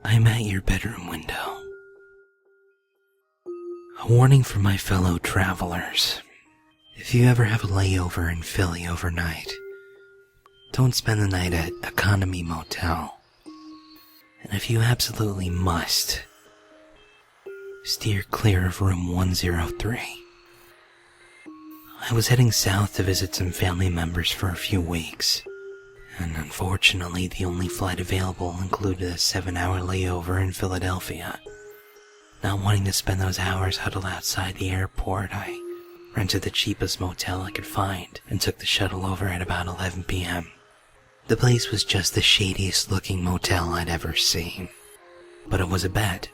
I'm at your bedroom window. A warning for my fellow travelers. If you ever have a layover in Philly overnight, don't spend the night at Economy Motel. And if you absolutely must, steer clear of room 103. I was heading south to visit some family members for a few weeks, and unfortunately the only flight available included a 7-hour layover in Philadelphia. Not wanting to spend those hours huddled outside the airport, I rented the cheapest motel I could find and took the shuttle over at about 11 p.m. The place was just the shadiest looking motel I'd ever seen. But it was a bed,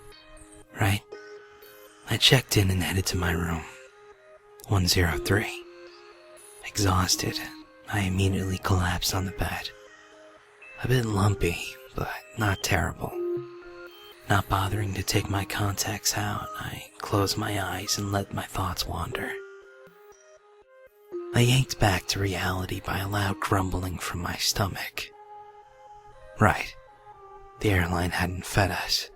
right? I checked in and headed to my room. 103. Exhausted, I immediately collapsed on the bed. A bit lumpy, but not terrible. Not bothering to take my contacts out, I closed my eyes and let my thoughts wander. I yanked back to reality by a loud grumbling from my stomach. Right, the airline hadn't fed us.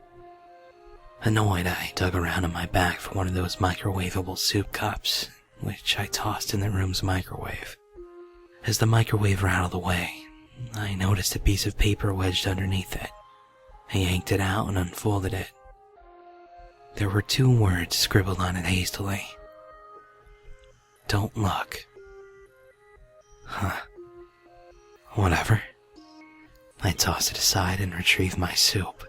Annoyed, I dug around in my bag for one of those microwavable soup cups, which I tossed in the room's microwave. As the microwave rattled away, I noticed a piece of paper wedged underneath it. I yanked it out and unfolded it. There were 2 words scribbled on it hastily. Don't look. Huh. Whatever. I tossed it aside and retrieved my soup.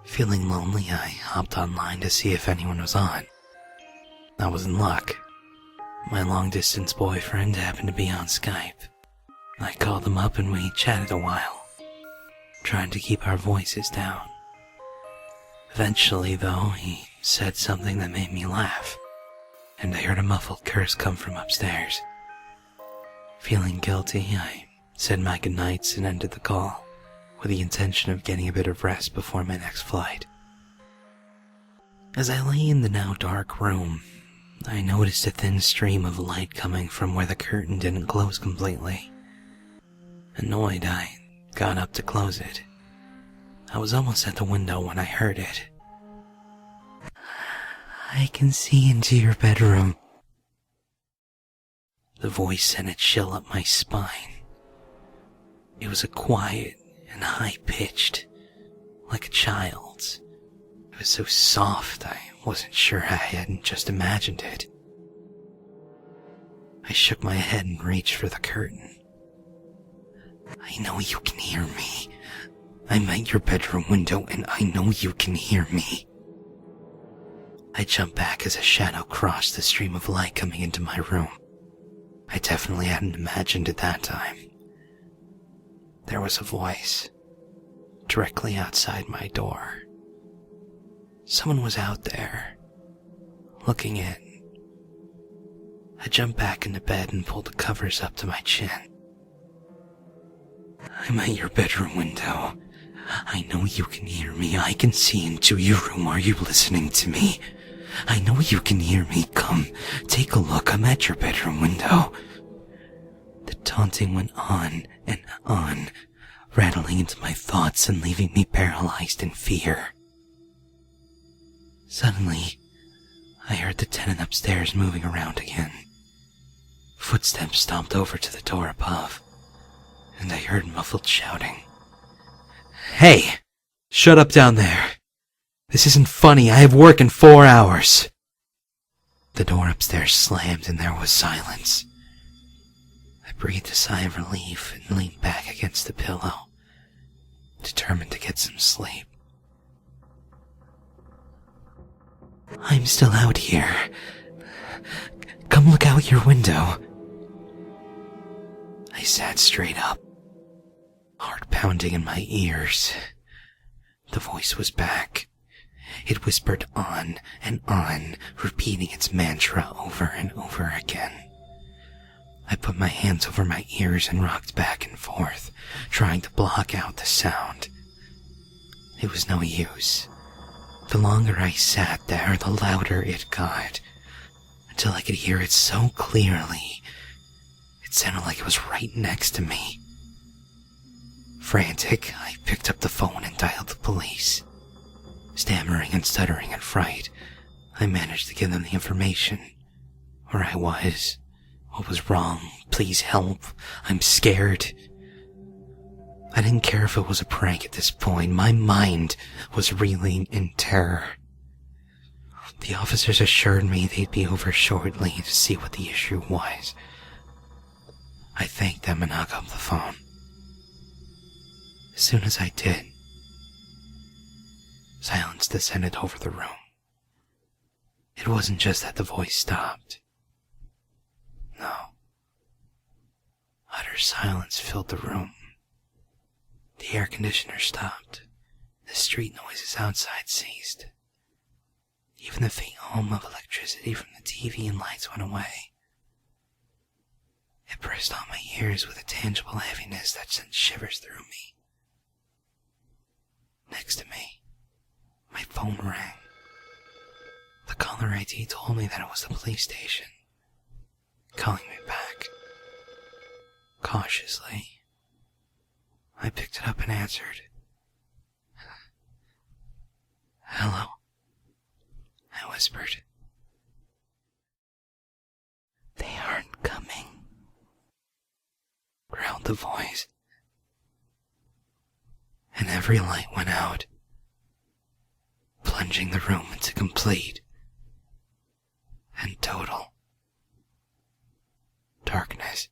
Feeling lonely, I hopped online to see if anyone was on. I was in luck. My long-distance boyfriend happened to be on Skype. I called him up and we chatted a while, trying to keep our voices down. Eventually, though, he said something that made me laugh, and I heard a muffled curse come from upstairs. Feeling guilty, I said my goodnights and ended the call, with the intention of getting a bit of rest before my next flight. As I lay in the now dark room, I noticed a thin stream of light coming from where the curtain didn't close completely. Annoyed, I got up to close it. I was almost at the window when I heard it. I can see into your bedroom. The voice sent a chill up my spine. It was a quiet and high-pitched, like a child's. It was so soft, I wasn't sure I hadn't just imagined it. I shook my head and reached for the curtain. I know you can hear me. I'm at your bedroom window and I know you can hear me. I jumped back as a shadow crossed the stream of light coming into my room. I definitely hadn't imagined it that time. There was a voice, directly outside my door. Someone was out there, looking in. I jumped back into bed and pulled the covers up to my chin. I'm at your bedroom window. I know you can hear me. I can see into your room. Are you listening to me? I know you can hear me. Come, take a look. I'm at your bedroom window. The taunting went on and on, rattling into my thoughts and leaving me paralyzed in fear. Suddenly, I heard the tenant upstairs moving around again. Footsteps stomped over to the door above, and I heard muffled shouting. Hey! Shut up down there! This isn't funny. I have work in 4 hours! The door upstairs slammed and there was silence. I breathed a sigh of relief and leaned back against the pillow, determined to get some sleep. I'm still out here. Come look out your window. I sat straight up, heart pounding in my ears. The voice was back. It whispered on and on, repeating its mantra over and over again. I put my hands over my ears and rocked back and forth, trying to block out the sound. It was no use. The longer I sat there, the louder it got, until I could hear it so clearly. It sounded like it was right next to me. Frantic, I picked up the phone and dialed the police. Stammering and stuttering in fright, I managed to give them the information. Where I was, what was wrong, please help, I'm scared. I didn't care if it was a prank at this point. My mind was reeling in terror. The officers assured me they'd be over shortly to see what the issue was. I thanked them and hung up the phone. As soon as I did, silence descended over the room. It wasn't just that the voice stopped. No. Utter silence filled the room. The air conditioner stopped. The street noises outside ceased. Even the faint hum of electricity from the TV and lights went away. It pressed on my ears with a tangible heaviness that sent shivers through me. Next to me, my phone rang. The caller ID told me that it was the police station, calling me back. Cautiously, I picked it up and answered. "Hello," I whispered. "They aren't coming," growled the voice. And every light went out, plunging the room into complete and total darkness.